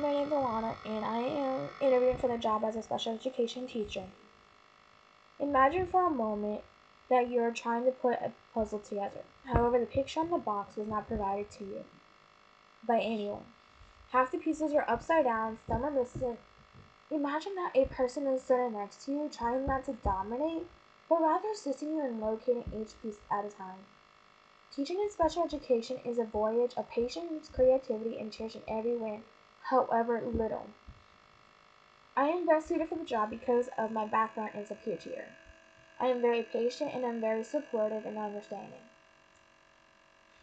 my name is Alana, and I am interviewing for the job as a special education teacher. Imagine for a moment that you're trying to put a puzzle together. However, the picture on the box was not provided to you by anyone. Half the pieces are upside down, some are missing. Imagine that a person is sitting next to you, trying not to dominate, but rather assisting you in locating each piece at a time. Teaching in special education is a voyage of patience, creativity, and cherishing every win, however little. I am best suited for the job because of my background as a peer tutor. I am very patient and I'm very supportive and understanding.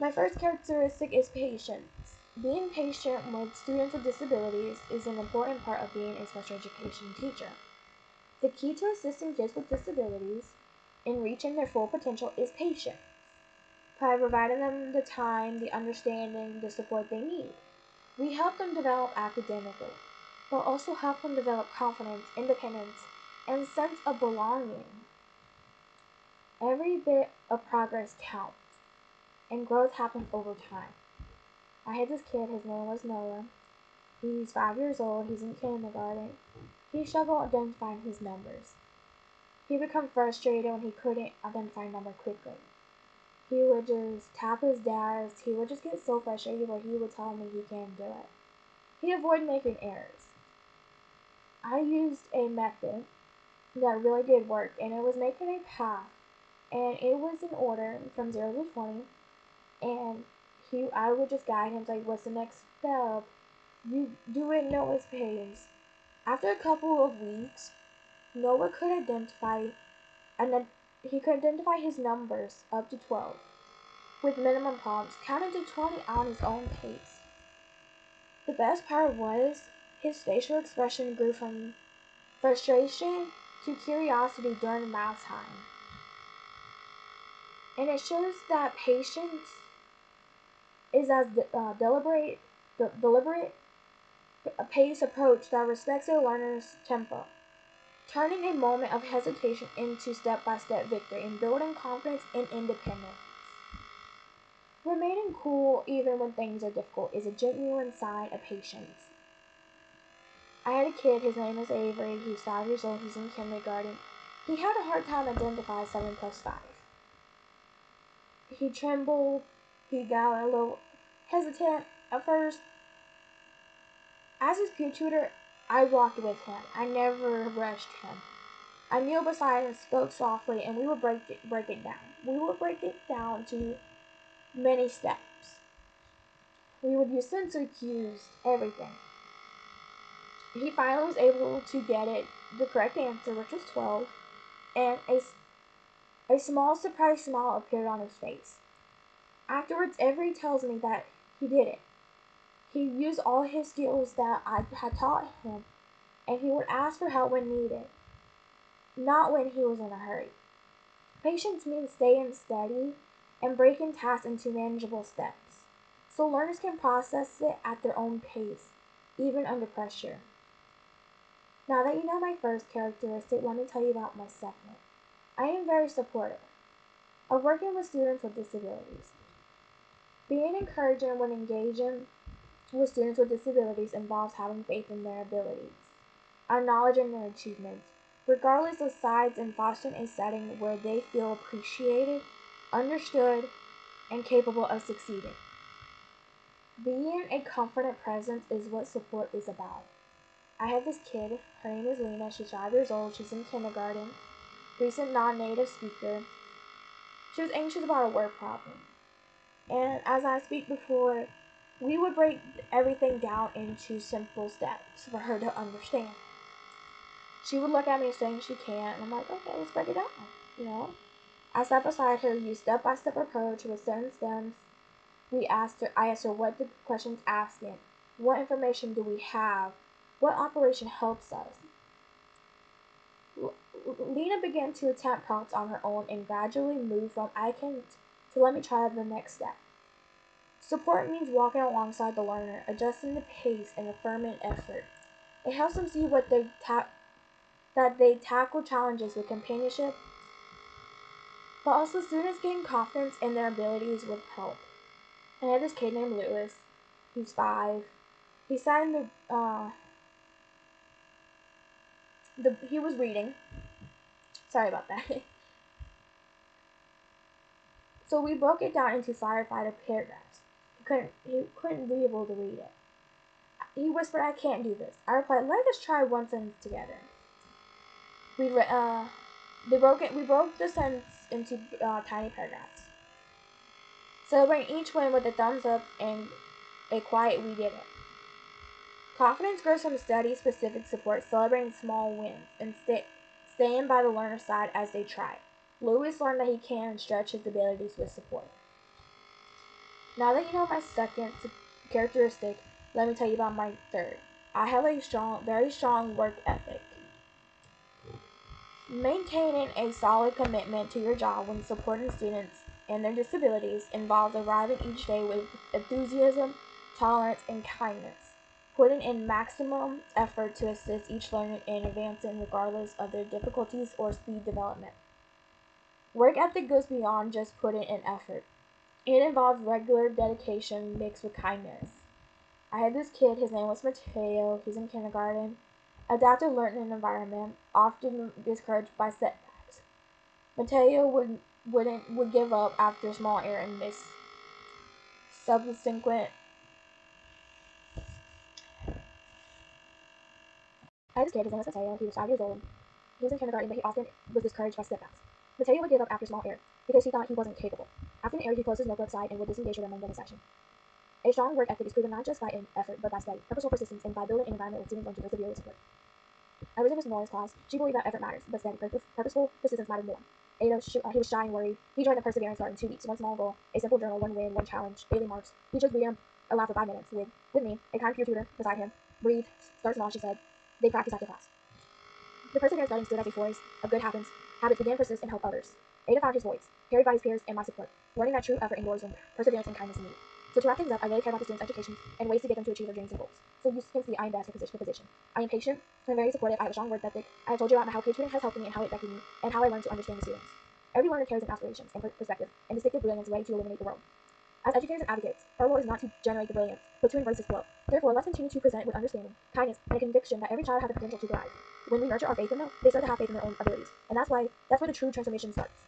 My first characteristic is patience. Being patient with students with disabilities is an important part of being a special education teacher. The key to assisting kids with disabilities in reaching their full potential is patience, by providing them the time, the understanding, the support they need. We help them develop academically, but also help them develop confidence, independence, and sense of belonging. Every bit of progress counts, and growth happens over time. I had this kid, his name was Noah. He's 5 years old, he's in kindergarten. He struggled identifying his numbers. He would become frustrated when he couldn't identify a number quickly. He would just tap his desk, he would just get so frustrated where he would tell me he can't do it. He avoided making errors. I used a method that really did work, and it was making a path, and it was in order from 0 to 20, and I would just guide him, like, what's the next step? You do it Noah's pace. After a couple of weeks, Noah could identify, and then he could identify his numbers up to 12 with minimum prompts, counting to 20 on his own pace. The best part was his facial expression grew from frustration to curiosity during math time. And it shows that patience is as deliberate pace approach that respects a learner's tempo, turning a moment of hesitation into step-by-step victory and building confidence and independence. Remaining cool even when things are difficult is a genuine sign of patience. I had a kid, his name is Avery, he's 5 years old, he's in kindergarten. He had a hard time identifying 7 plus 5. He trembled, he got a little hesitant at first. As his peer tutor, I walked with him. I never rushed him. I kneeled beside him, spoke softly, and we would break it down. We would break it down to many steps. We would use sensory cues, everything. He finally was able to get the correct answer, which was 12, and a small surprised smile appeared on his face. Afterwards, Avery tells me that he did it. He used all his skills that I had taught him, and he would ask for help when needed, not when he was in a hurry. Patience means staying steady and breaking tasks into manageable steps, so learners can process it at their own pace, even under pressure. Now that you know my first characteristic, let me tell you about my second. I am very supportive of working with students with disabilities. Being encouraging when engaging with students with disabilities involves having faith in their abilities, acknowledging their achievements, regardless of size, and fostering a setting where they feel appreciated, understood, and capable of succeeding. Being a confident presence is what support is about. I have this kid, her name is Lena, she's 5 years old, she's in kindergarten, recent non-native speaker. She was anxious about a word problem. And as I speak before, we would break everything down into simple steps for her to understand. She would look at me saying she can't, and I'm like, okay, let's break it down, you know? I sat beside her, used step-by-step approach with certain stems. I asked her what the question's asking, what information do we have, what operation helps us. Lena began to attempt prompts on her own and gradually moved from I can't to let me try the next step. Support means walking alongside the learner, adjusting the pace and affirming effort. It helps them see that they tackle challenges with companionship, but also students gain confidence in their abilities with help. I had this kid named Lewis. He's 5. He sat in he was reading. Sorry about that. So we broke it down into firefighter paragraphs. He couldn't be able to read it. He whispered, "I can't do this." I replied, "Let us try one sentence together." We re- uh, we broke the sentence into tiny paragraphs. Celebrating each win with a thumbs up and a quiet "we did it." Confidence grows from steady, specific support, celebrating small wins, and staying by the learner's side as they try. Lewis learned that he can stretch his abilities with support. Now that you know my second characteristic, let me tell you about my third. I have a very strong work ethic. Maintaining a solid commitment to your job when supporting students and their disabilities involves arriving each day with enthusiasm, tolerance, and kindness, putting in maximum effort to assist each learner in advancing regardless of their difficulties or speed development. Work ethic goes beyond just putting in effort. It involves regular dedication mixed with kindness. I had this kid, his name was Mateo, he's in kindergarten, adaptive learning environment, often discouraged by setbacks. Mateo would give up after a small error and miss subsequent. I had this kid, his name was Mateo, he was 5 years old. He was in kindergarten, but he often was discouraged by setbacks. Mateo would give up after a small error because he thought he wasn't capable. After an error, he closed his notebook side and would disengage or remain in the section. A strong work ethic is proven not just by effort, but by steady, purposeful persistence and by building an environment where students learn to persevere with support. I was in Miss Nora's class. She believed that effort matters, but steady, purposeful persistence mattered more. Ada, he was shy and worried. He joined the Perseverance Start in 2 weeks. One small goal, a simple journal, one win, one challenge, daily marks. He just read aloud for 5 minutes with me, a kind peer tutor beside him. Breathe, start small, she said. They practiced after class. The Perseverance Garden stood as a force of good habits began to persist and help others. Ada found his voice, carried by his peers and my support, learning that true effort endures when perseverance and kindness meet. So to wrap things up, I really care about the students' education and ways to get them to achieve their dreams and goals. So you can see I am best for position. I am patient, I'm very supportive, I have a strong work ethic. I have told you about how tutoring has helped me and how it affected me, and how I learned to understand the students. Every learner carries an aspirations and perspective, and distinctive brilliance ready to illuminate the world. As educators and advocates, our role is not to generate the brilliance, but to embrace its flow. Therefore, let's continue to present with understanding, kindness, and a conviction that every child has the potential to thrive. When we nurture our faith in them, they start to have faith in their own abilities. And that's where the true transformation starts.